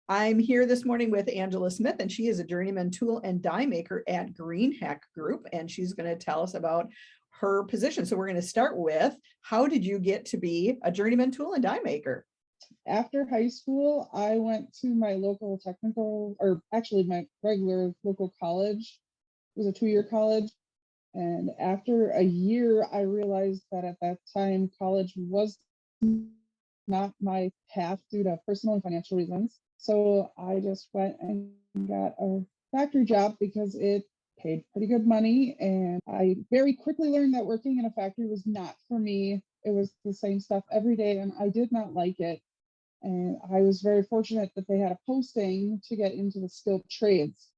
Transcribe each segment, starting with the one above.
I'm here this morning with Angela Smith, and she is a journeyman tool and die maker at Greenheck Group, and she's going to tell us about her position. So we're going to start with, how did you get to be a journeyman tool and die maker? After high school, I went to my local technical, or actually my regular local college. It was a 2-year college. And after a year, I realized that at that time, college was not my path due to personal and financial reasons. So I just went and got a factory job because it paid pretty good money. And I very quickly learned that working in a factory was not for me. It was the same stuff every day, and I did not like it. And I was very fortunate that they had a posting to get into the skilled trades.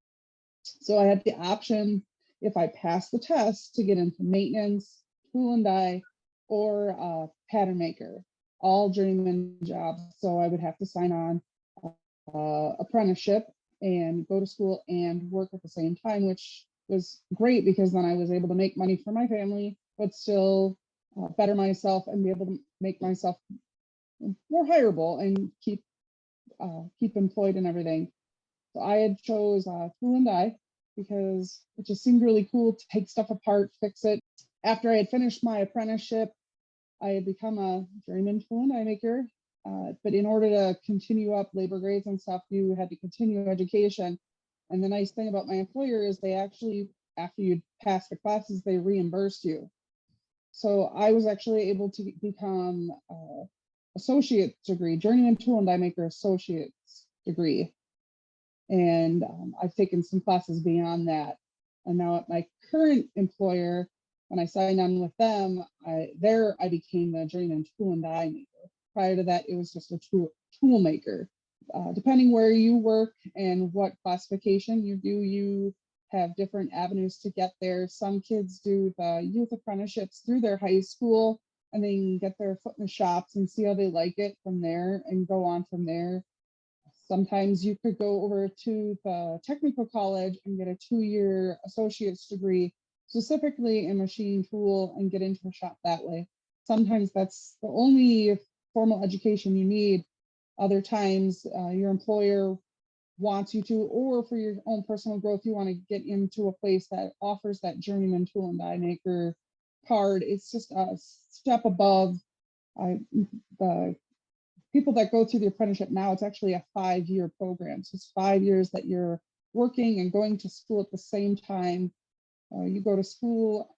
So I had the option, if I passed the test, to get into maintenance, tool and die, or pattern maker, all journeyman jobs. So I would have to sign on apprenticeship and go to school and work at the same time, which was great because then I was able to make money for my family, but still better myself and be able to make myself more hireable and keep employed and everything. So I had chose tool and die because it just seemed really cool to take stuff apart, fix it. After I had finished my apprenticeship, I had become a journeyman tool and die maker. But in order to continue up labor grades and stuff, you had to continue education. And the nice thing about my employer is they actually, after you pass the classes, they reimbursed you. So I was actually able to become associate's degree, journeyman tool and die maker associate's degree. And I've taken some classes beyond that. And now at my current employer, when I signed on with them, I became the journeyman tool and die maker. Prior to that, it was just a tool maker. Depending where you work and what classification you do, you have different avenues to get there. Some kids do the youth apprenticeships through their high school and then get their foot in the shops and see how they like it from there and go on from there. Sometimes you could go over to the technical college and get a 2-year associate's degree, specifically in machine tool, and get into a shop that way. Sometimes that's the only formal education you need. Other times your employer wants you to, or for your own personal growth, you want to get into a place that offers that journeyman tool and die maker card. It's just a step above the people that go through the apprenticeship now. It's actually a 5-year program. So it's 5 years that you're working and going to school at the same time. You go to school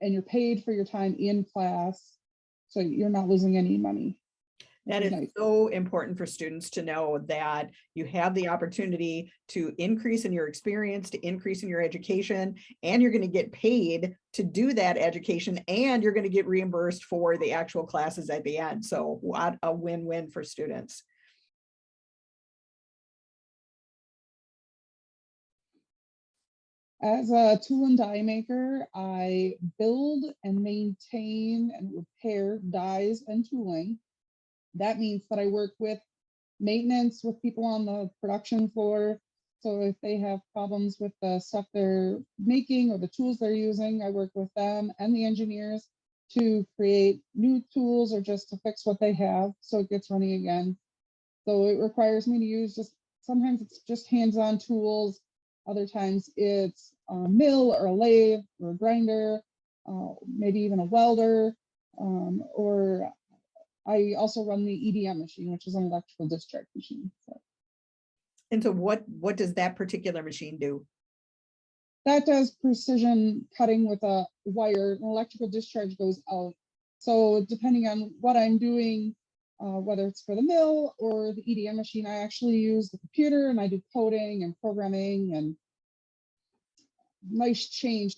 and you're paid for your time in class. So you're not losing any money. That is nice. So important for students to know that you have the opportunity to increase in your experience, to increase in your education, and you're going to get paid to do that education, and you're going to get reimbursed for the actual classes at the end. So what a win-win for students. As a tool and die maker, I build and maintain and repair dies and tooling. That means that I work with maintenance with people on the production floor. So if they have problems with the stuff they're making or the tools they're using, I work with them and the engineers to create new tools or just to fix what they have so it gets running again. So it requires me to use sometimes it's just hands-on tools. Other times it's a mill or a lathe or a grinder, maybe even a welder, or I also run the EDM machine, which is an electrical discharge machine. So. And so what does that particular machine do? That does precision cutting with a wire. An electrical discharge goes out. So depending on what I'm doing, whether it's for the mill or the EDM machine, I actually use the computer and I do coding and programming and nice change.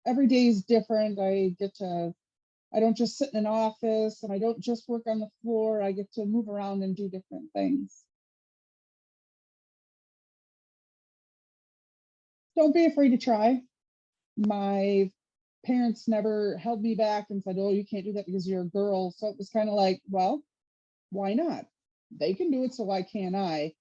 Every day is different. I don't just sit in an office and I don't just work on the floor. I get to move around and do different things. Don't be afraid to try. My parents never held me back and said, oh, you can't do that because you're a girl. So it was kind of like, well, why not? They can do it, so why can't I?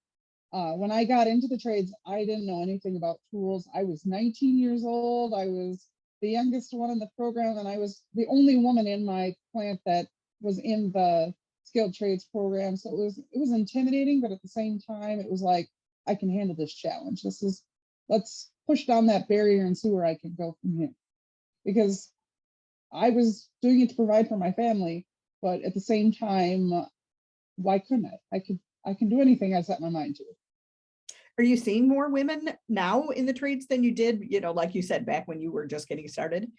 When I got into the trades, I didn't know anything about tools. I was 19 years old. I was the youngest one in the program, and I was the only woman in my plant that was in the skilled trades program. So it was intimidating, but at the same time, it was like, I can handle this challenge. Let's push down that barrier and see where I can go from here. Because I was doing it to provide for my family, but at the same time, why couldn't I? I can do anything I set my mind to. Are you seeing more women now in the trades than you did, like you said, back when you were just getting started?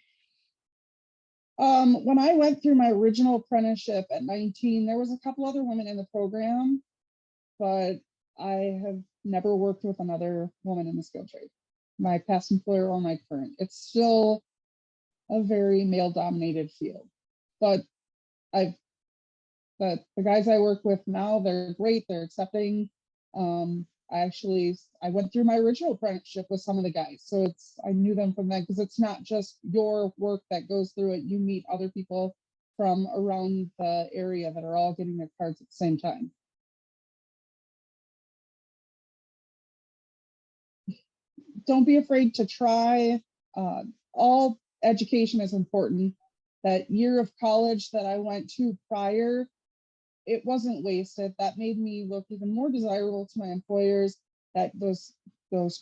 When I went through my original apprenticeship at 19, there was a couple other women in the program, but I have never worked with another woman in the skilled trade. My past employer or my current. It's still a very male-dominated field, but the guys I work with now, they're great. They're accepting. I went through my original apprenticeship with some of the guys, so I knew them from that, because it's not just your work that goes through it. You meet other people from around the area that are all getting their cards at the same time. Don't be afraid to try. All education is important. That year of college that I went to prior, it wasn't wasted. That made me look even more desirable to my employers, that those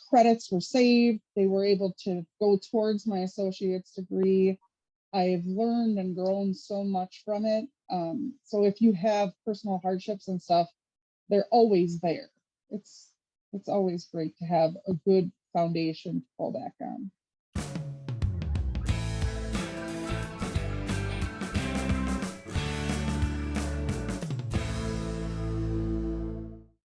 credits were saved. They were able to go towards my associate's degree. I've learned and grown so much from it. So if you have personal hardships and stuff, they're always there. It's always great to have a good foundation to fall back on.